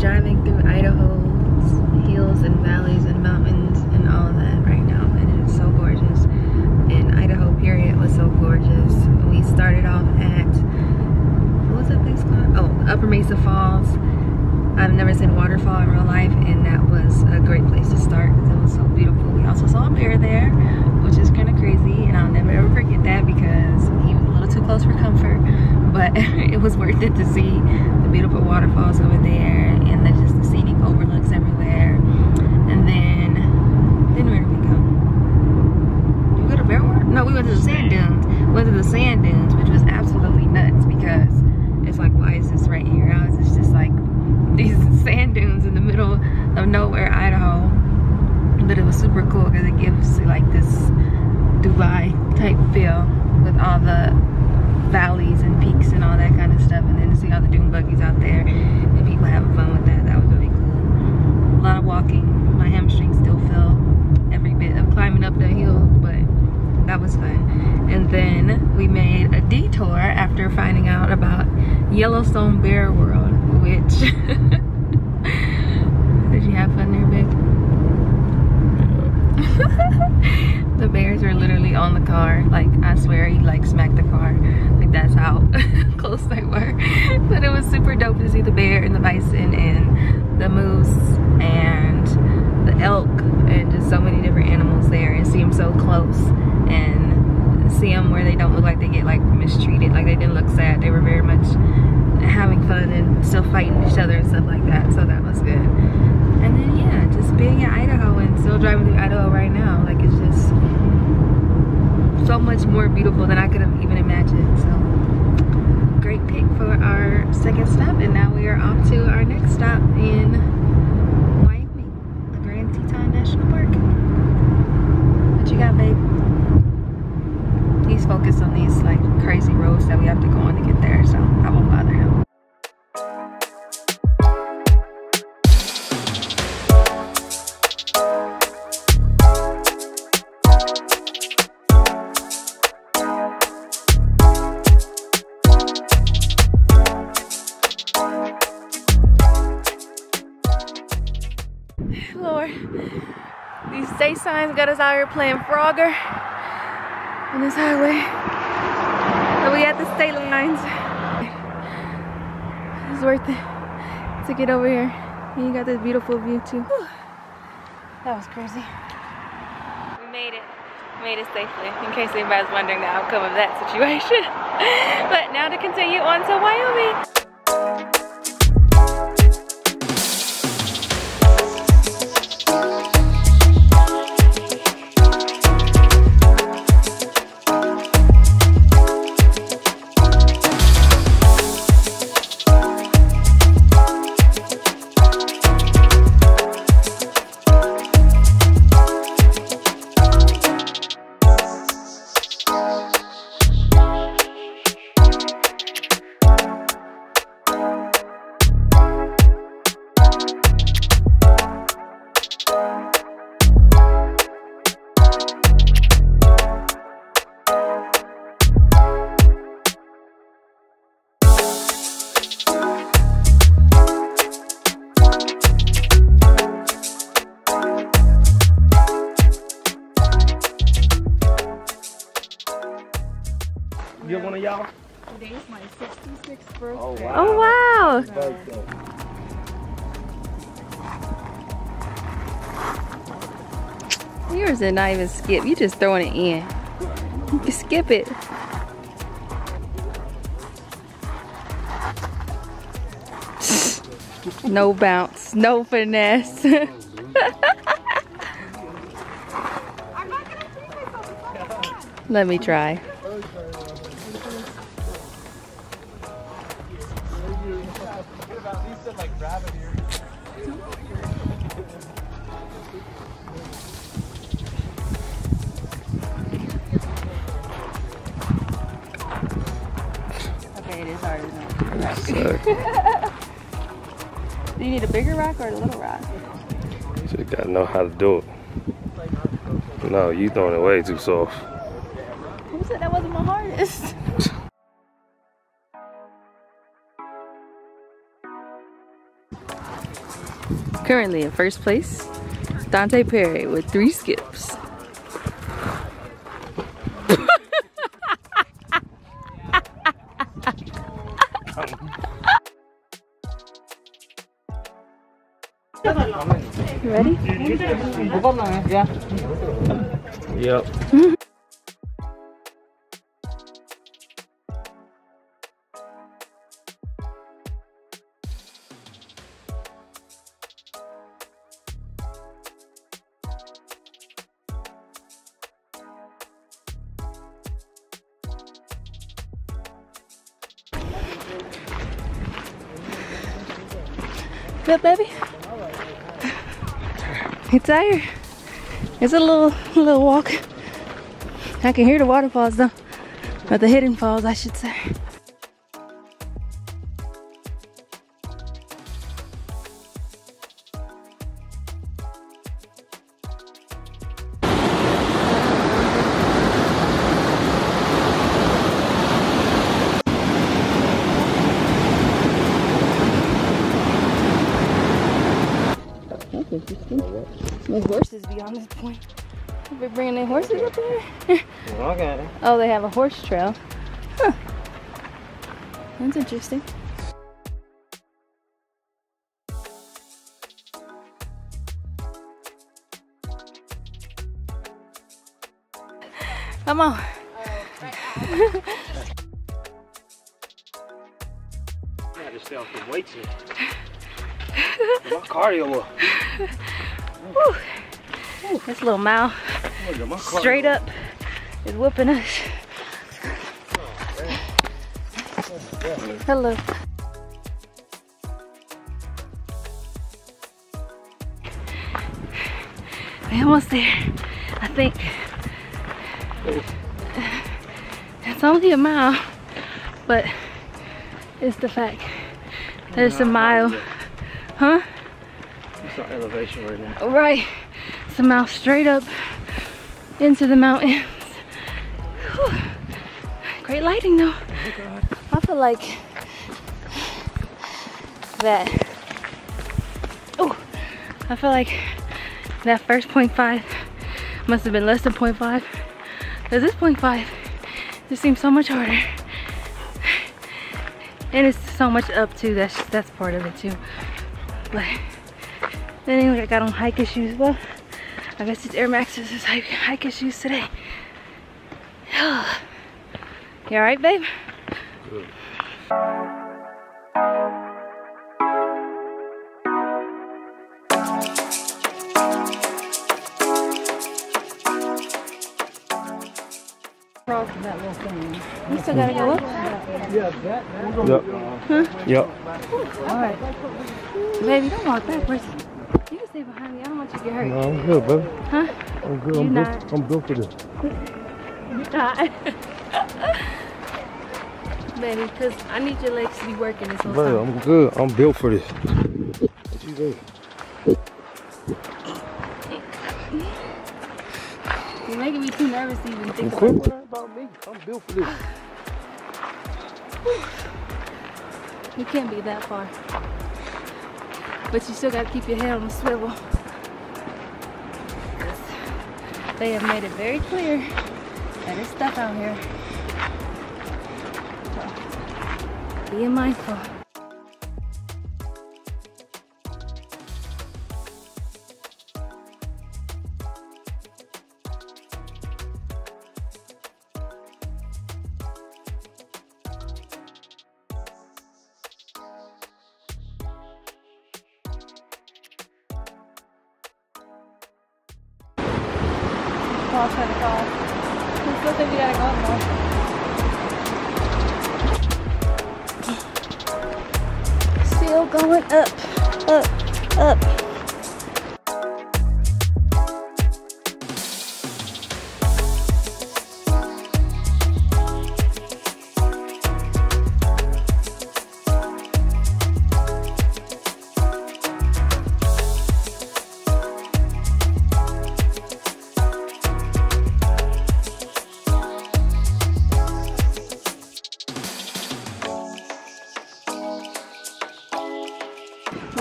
driving through Idaho's hills and valleys and mountains and all of that right now, and it's so gorgeous. And Idaho period was so gorgeous. We started off at, what was that place called? Oh, Upper Mesa Falls. I've never seen a waterfall in real life, and that was a great place to start because it was so beautiful. We also saw a bear there, which is kind of crazy, and I'll never ever forget that because he was a little too close for comfort, but it was worth it to see the beautiful waterfalls over there and just the scenic overlooks everywhere. And then where did we go? Did we go to Bear World? No, we went to the sand dunes. We went to the sand dunes, which was absolutely nuts because it's like, why is this right here? How is this just like these sand dunes in the middle of nowhere, Idaho? But it was super cool because it gives like this Dubai type feel with all the valleys and peaks and all that kind of stuff, and then to see all the dune buggies out there and people having fun with that was really cool. A lot of walking. My hamstrings still feel every bit of climbing up the hill, but that was fun. And then we made a detour after finding out about Yellowstone Bear World, which did you have fun there, babe? The bears are literally on the car. Like, I swear he like smacked the car. Like, that's how close they were. But it was super dope to see the bear and the bison and the moose and the elk and just so many different animals there, and see them so close and see them where they don't look like they get like mistreated. Like, they didn't look sad. They were very much having fun and still fighting each other and stuff like that. So that was good. And then yeah, just being in Idaho and still driving through Idaho right now, like, it's just so much more beautiful than I could have even imagined. So great pick for our second stop, and now we are off to our next stop in Wyoming, the Grand Teton National Park. What you got, babe? He's focused on these like crazy roads that we have to go on to get there, so I won't bother him. Lord, these state signs got us out here playing Frogger on this highway. So we at the state lines. It's worth it to get over here. And you got this beautiful view too. Whew. That was crazy. We made it. Made it safely, in case anybody's wondering the outcome of that situation. But now to continue on to Wyoming. Get one of y'all? Today's my 66th birthday. Oh wow! Oh, wow. Yours did not even skip. You just throwing it in. You can skip it. No bounce, no finesse. Let me try. Okay, it is harder than that. Do you need a bigger rock or a little rock? You just gotta know how to do it. No, you throwing it way too soft. Who said that wasn't my hardest? Currently in first place, Dante Perry with 3 skips. You ready? Yeah. Yep. Good, baby? You tired? It's a little walk. I can hear the waterfalls though. Or the hidden falls, I should say. No horses beyond this point. We're bringing their horses up there. Okay. Oh, they have a horse trail. Huh. That's interesting. Come on. I just stay off the weights here. My cardio up. This little mile straight up is whooping us. Hello. We're almost there, I think. It's only a mile, but it's the fact that it's a mile. Huh? It's our elevation right now. Right. It's a mile straight up into the mountains. Whew. Great lighting though. I feel like that. Oh, I feel like that first 0.5 must have been less than 0.5. Because this 0.5 just seems so much harder. And it's so much up too. That's part of it too. But then look, I got on hiking shoes. Well, I guess these Air Maxes is hiking shoes today. You alright, babe? Good. That little thing. You still gotta go up? Yep. Huh? Yep. Alright. Baby, don't walk backwards. You can stay behind me. I don't want you to get hurt. No, I'm good, baby. Huh? I'm good. You're not. I'm built for this. You're not. Baby, because I need your legs to be working this whole Baby, time. I'm good. I'm built for this. What you do? You're making me too nervous to even think Quit about it. worrying about me. I'm built for this. You can't be that far. But you still gotta keep your head on the swivel. They have made it very clear that there's stuff out here. So, being mindful. I'll try to call. We still think we gotta go up more. Still going up, up, up.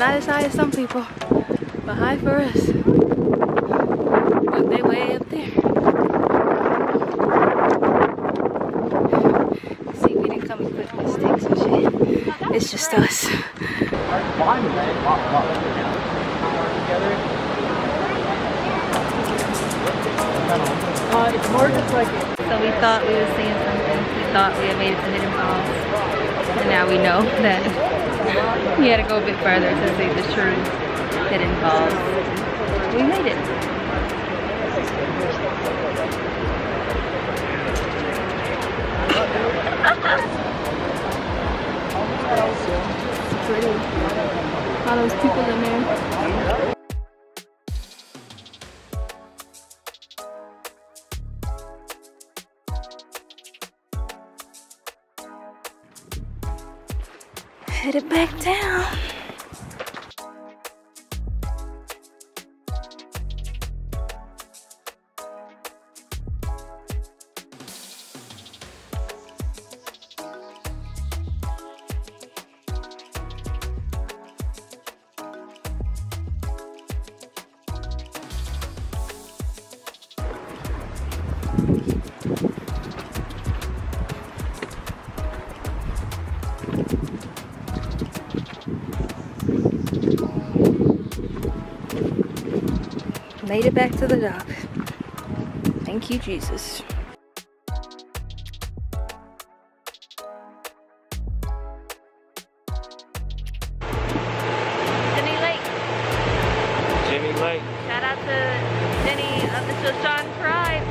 not as high as some people, but high for us. Look, they way up there. See, we didn't come equipped with sticks and shit. It's just us. It's more just like it. So we thought we were seeing something. We thought we had made it to Hidden Falls. And now we know that we had to go a bit further to see the true Hidden Falls. We made it. It's pretty. All those people in there. Headed back down. Made it back to the dock. Thank you, Jesus. Jenny Lake. Jenny Lake. Shout out to Jenny of the Teton tribe.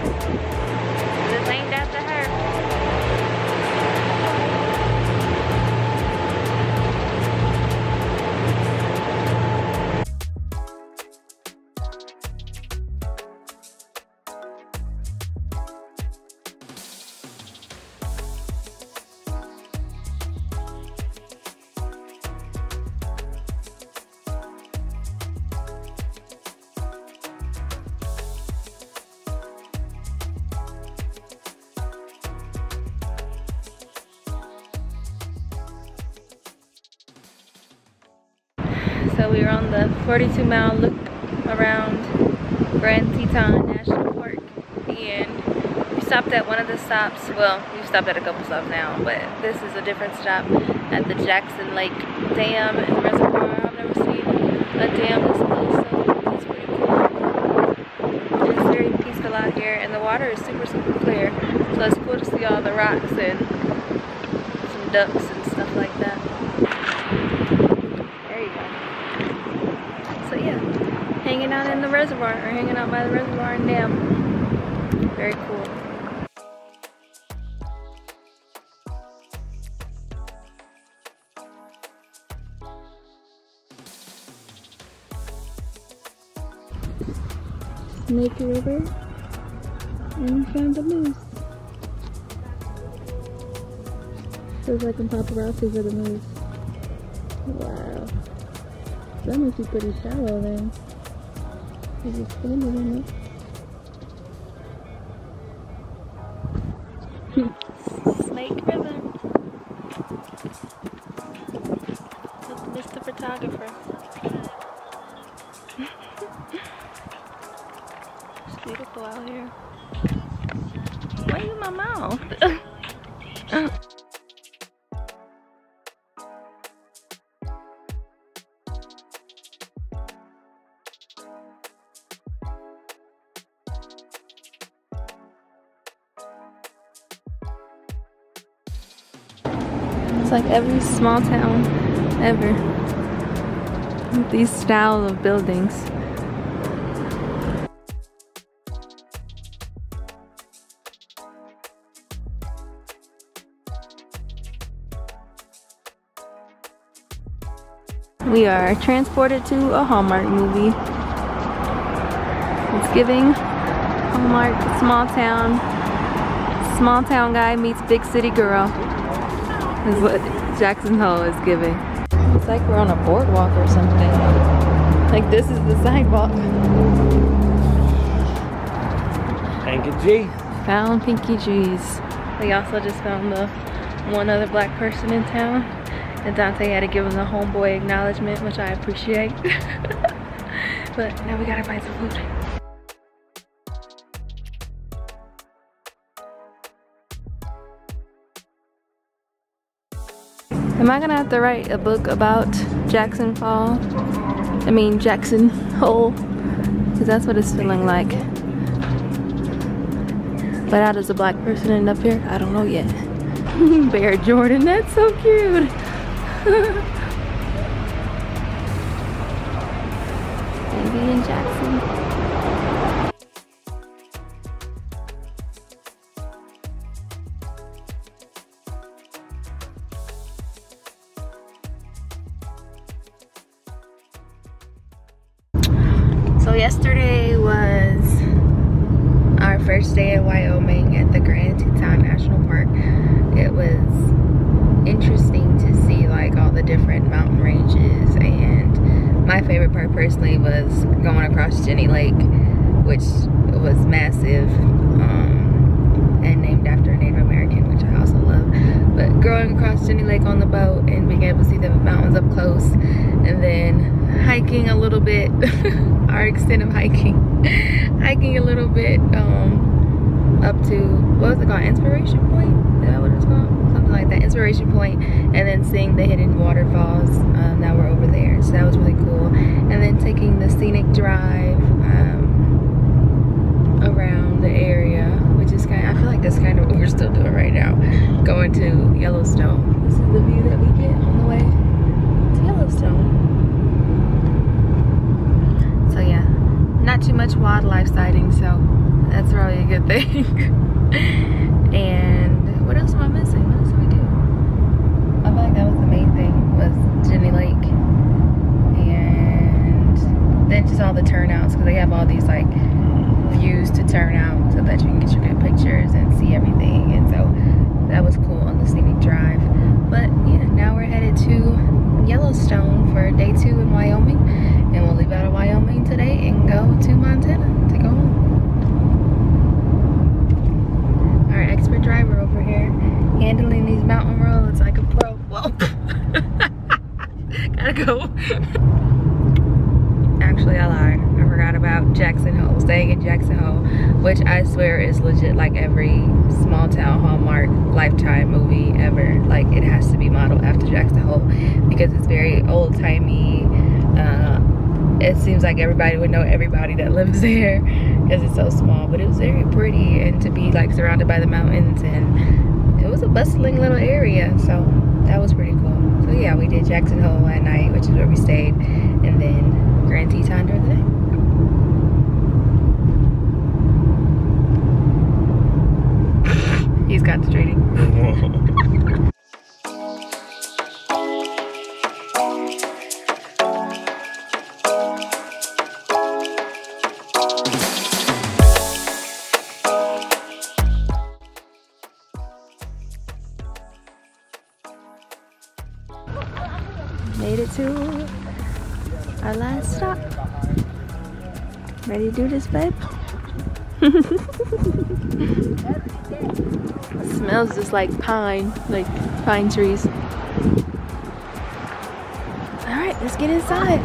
It's named after her. So we were on the 42-mile look around Grand Teton National Park, and we stopped at one of the stops. Well, we've stopped at a couple stops now, but this is a different stop at the Jackson Lake Dam and Reservoir. I've never seen a dam this close, so it's pretty cool. And it's very peaceful out here, and the water is super, super clear. So it's cool to see all the rocks and some ducks and stuff like that. So yeah, hanging out in the reservoir, or hanging out by the reservoir and dam. Very cool. Snake River, and we found a moose. Feels like in paparazzi for the moose. Wow. That must be pretty shallow then. Is it standing in it? Snake River. Look, Mr. Photographer. It's beautiful out here. Why are you in my mouth? It's like every small town ever. These style of buildings. We are transported to a Hallmark movie. It's giving Hallmark small town guy meets big city girl. Is what Jackson Hole is giving. It's like we're on a boardwalk or something. Like this is the sidewalk. Pinky G. Found Pinky G's. We also just found the one other black person in town. And Dante had to give him the homeboy acknowledgement, which I appreciate. But now we gotta find some food. Am I gonna have to write a book about Jackson Hole? Because that's what it's feeling like. But how does a black person end up here? I don't know yet. Bear Jordan, that's so cute. Maybe in Jackson. So yesterday was our first day in Wyoming at the Grand Teton National Park. It was interesting to see like all the different mountain ranges, and my favorite part personally was going across Jenny Lake, which was massive and named after a Native American, which I also love. But going across Jenny Lake on the boat and being able to see the mountains up close, and then hiking a little bit, our extent of hiking a little bit up to, what was it called, Inspiration Point? Is that what it's called? Something like that, Inspiration Point, and then seeing the hidden waterfalls that were over there. So that was really cool. And then taking the scenic drive around the area, which is kind of, I feel like that's kind of what we're still doing right now, going to Yellowstone. This is the view that we get on the way to Yellowstone. So yeah, not too much wildlife sighting, so that's probably a good thing. And what else am I missing? What else did we do? I feel like that was the main thing, was Jenny Lake. And then just all the turnouts, because they have all these like views to turn out so that you can get your good pictures and see everything. And so that was cool on the scenic drive. But yeah, now we're headed to Yellowstone for day 2 in Wyoming. And we'll leave out of Wyoming today and go to Montana to go home. Our expert driver over here, handling these mountain roads like a pro. Whoa. Gotta go. Actually, I lied. I forgot about Jackson Hole, staying in Jackson Hole, which I swear is legit like every small town Hallmark Lifetime movie ever. Like, it has to be modeled after Jackson Hole because it's very old-timey. It seems like everybody would know everybody that lives there because it's so small, but it was very pretty, and to be like surrounded by the mountains, and it was a bustling little area, so that was pretty cool. So yeah, we did Jackson Hole at night, which is where we stayed, and then Grand Teton during the day. He's concentrating. Made it to our last stop. Ready to do this, babe? It smells just like pine trees. All right, let's get inside.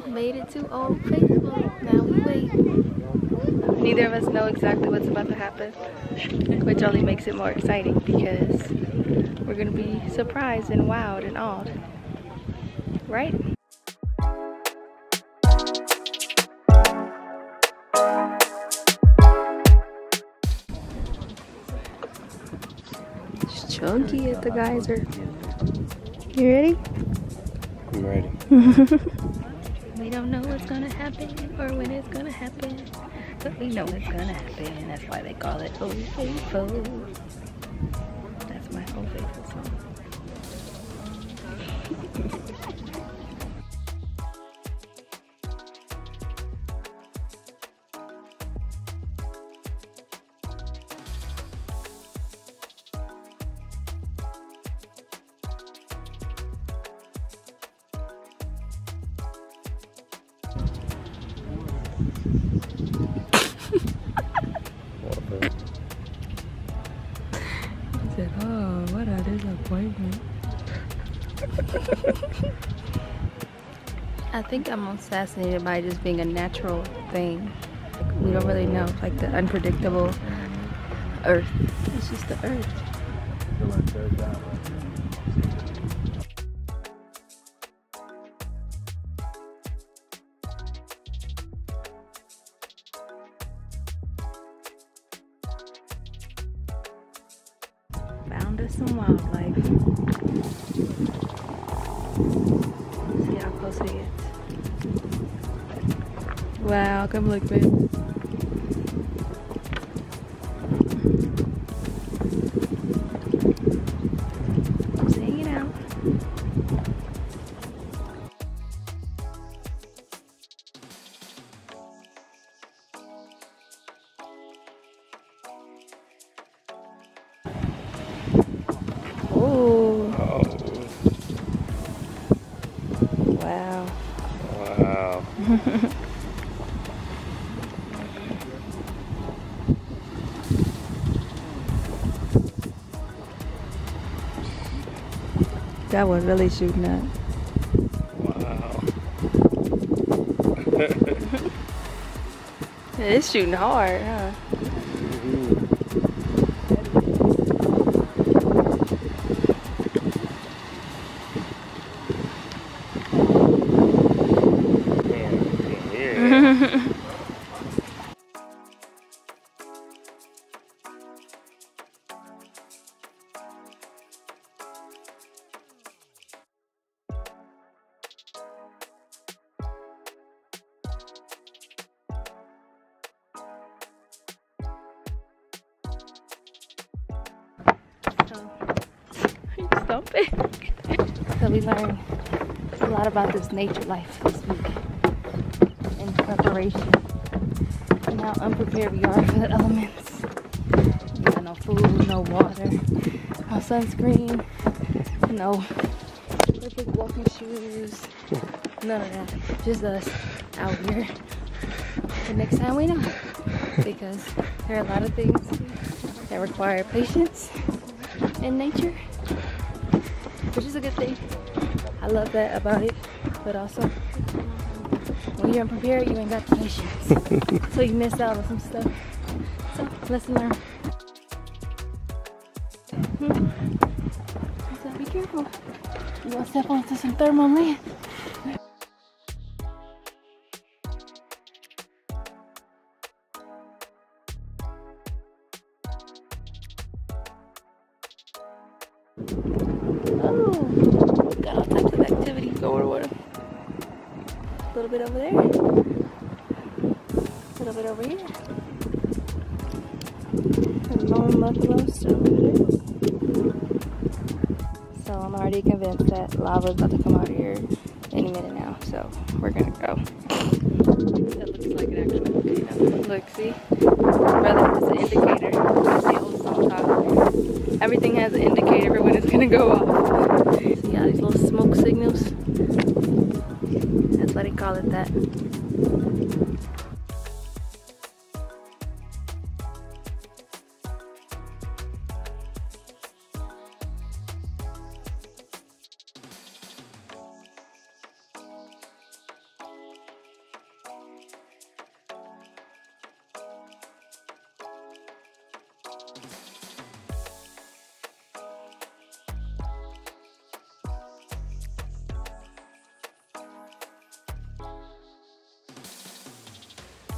Made it to Old Faithful. Now we wait. Neither of us know exactly what's about to happen, which only makes it more exciting because we're gonna be surprised and wowed and awed, right? It's chunky at the geyser. You ready? I'm ready. We don't know what's gonna happen or when it's gonna happen, but we know it's gonna happen. That's why they call it Old Faithful. That's my Old Faithful song. Oh, what a disappointment. I think I'm most fascinated by just being a natural thing. Like, we don't really know, like the unpredictable earth. It's just the earth. Found us some wildlife. Let's see how close we get. Wow, come look, babe. Just hanging out. Oh. Wow. Wow. That was really shooting up. Wow. It's shooting hard, huh? Stumping. So we learned a lot about this nature life this week in preparation and how unprepared we are for the elements. We got no food, no water, no sunscreen, no perfect walking shoes, none of that. Just us out here. The next time we know, because there are a lot of things that require patience in nature, which is a good thing. I love that about it, but also when you're unprepared, you ain't got the patience, so you miss out on some stuff. So lesson learned. So be careful. You gonna step onto some thermal land. Oh, got all types of activity going on. A little bit over there. A little bit over here. And lone buffalo still over there. So I'm already convinced that lava is about to come out of here any minute now. So we're gonna go. That looks like an actual volcano. Look, see? Brother, it's an indicator. The Yellowstone top. Everything has an indicator for when it's gonna go off. See all these little smoke signals? That's why they call it that.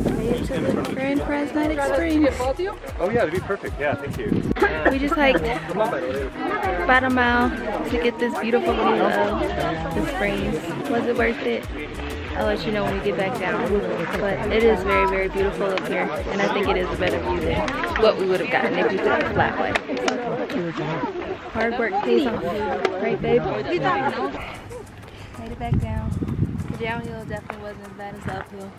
Made it to the Grand Prismatic Springs. Oh yeah, that'd be perfect. Yeah, thank you. We just hiked about a mile to get this beautiful view of the springs. Was it worth it? I'll let you know when we get back down. But it is very, very beautiful up here. And I think it is a better view than what we would have gotten if we took the flat way. Hard work pays off. Right, babe? Made it back down. The downhill definitely wasn't as bad as the uphill.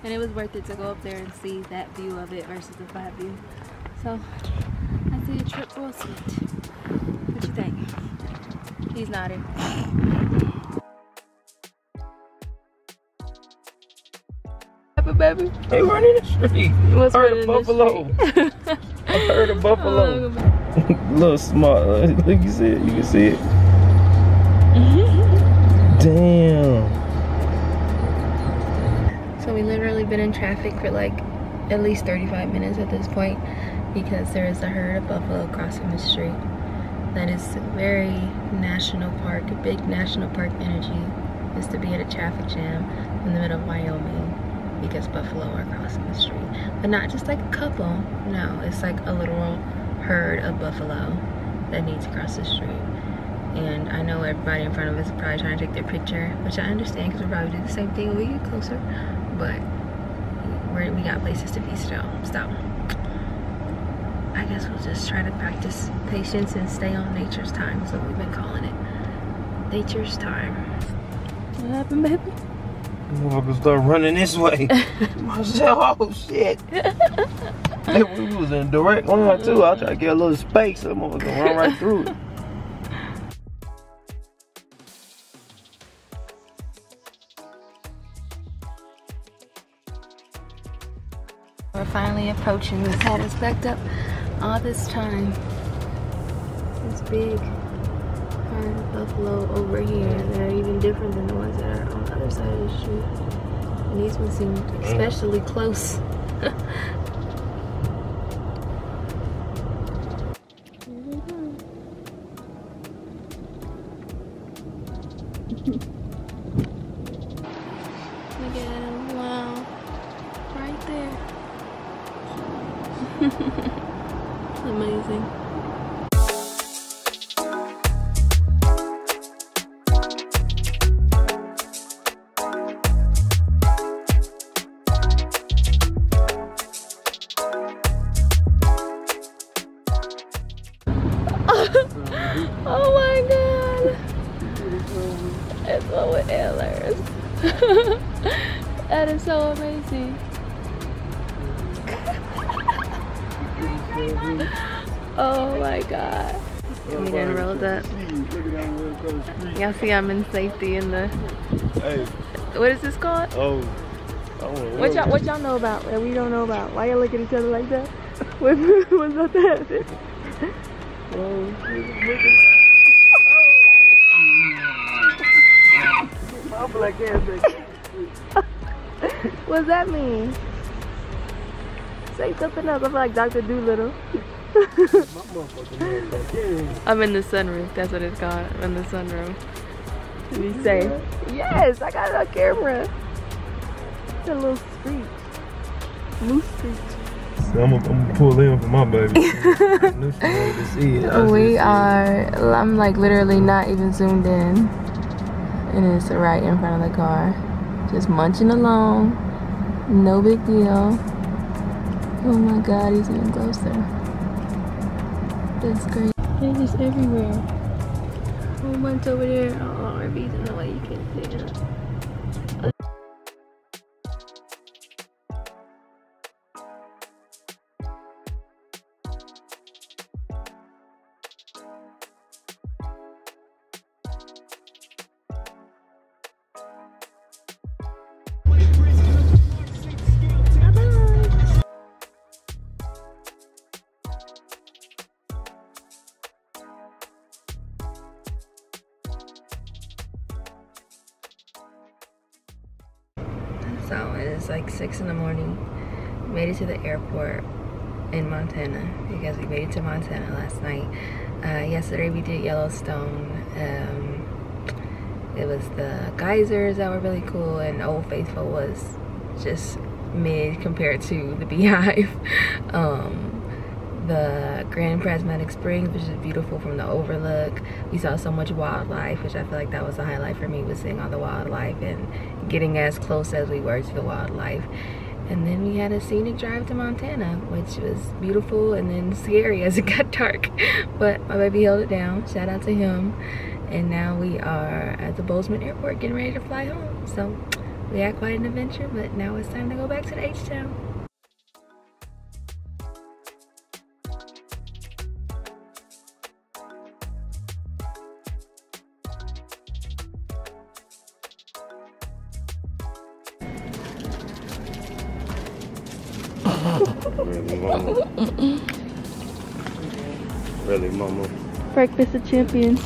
And it was worth it to go up there and see that view of it versus the flat view. So, I'd say a trip well spent. What you think? He's nodding. Baby. They weren't in the street. What's I heard a buffalo. I heard a buffalo. Oh, Little small. Look, you see it. You can see it. Damn. So we literally been in traffic for like at least 35 minutes at this point because there is a herd of buffalo crossing the street. That is very national park, a big national park energy is to be at a traffic jam in the middle of Wyoming because buffalo are crossing the street. But not just like a couple, no, it's like a literal herd of buffalo that need to cross the street. And I know everybody in front of us is probably trying to take their picture, which I understand because we'll probably do the same thing when we get closer. But we got places to be still. So I guess we'll just try to practice patience and stay on nature's time. That's what we've been calling it. Nature's time. What happened, baby? Motherfucker start running this way. Myself, oh shit. Hey, we was in a direct line too. I tried to get a little space. I'm gonna run right through it. We're finally approaching. We've had us backed up all this time. This big herd of buffalo over here that are even different than the ones that are on the other side of the street. And these ones seem especially close. Look at him, wow. Right there. Amazing. Oh my god. It's one with antlers. That is so amazing. Oh my god. We done rolled up. Y'all see I'm in safety in the... Hey. What is this called? Oh. What y'all know about that we don't know about? Why y'all look at each other like that? What's up that? What's that mean? Say something else. I feel like Dr. Doolittle. I'm in the sunroof. That's what it's called. I'm in the sunroof. To be safe. Yes, I got it on camera. It's a little screech. Moose screech. I'm gonna pull in for my baby. I'm like literally not even zoomed in. And it's right in front of the car. Just munching along. No big deal. Oh my god, he's even closer. That's great. They're just everywhere. A whole bunch over there. Oh, RVs in the way you can see them. So it's like 6 in the morning. We made it to the airport in Montana because we made it to Montana last night. Yesterday we did Yellowstone. It was the geysers that were really cool, and Old Faithful was just mid compared to the Beehive. The Grand Prismatic Springs, which is beautiful from the overlook. We saw so much wildlife, which I feel like that was the highlight for me, was seeing all the wildlife and getting as close as we were to the wildlife. And then we had a scenic drive to Montana, which was beautiful and then scary as it got dark. But my baby held it down, shout out to him. And now we are at the Bozeman Airport getting ready to fly home. So we had quite an adventure, but now it's time to go back to the H-Town. Really, mama. Breakfast of champions.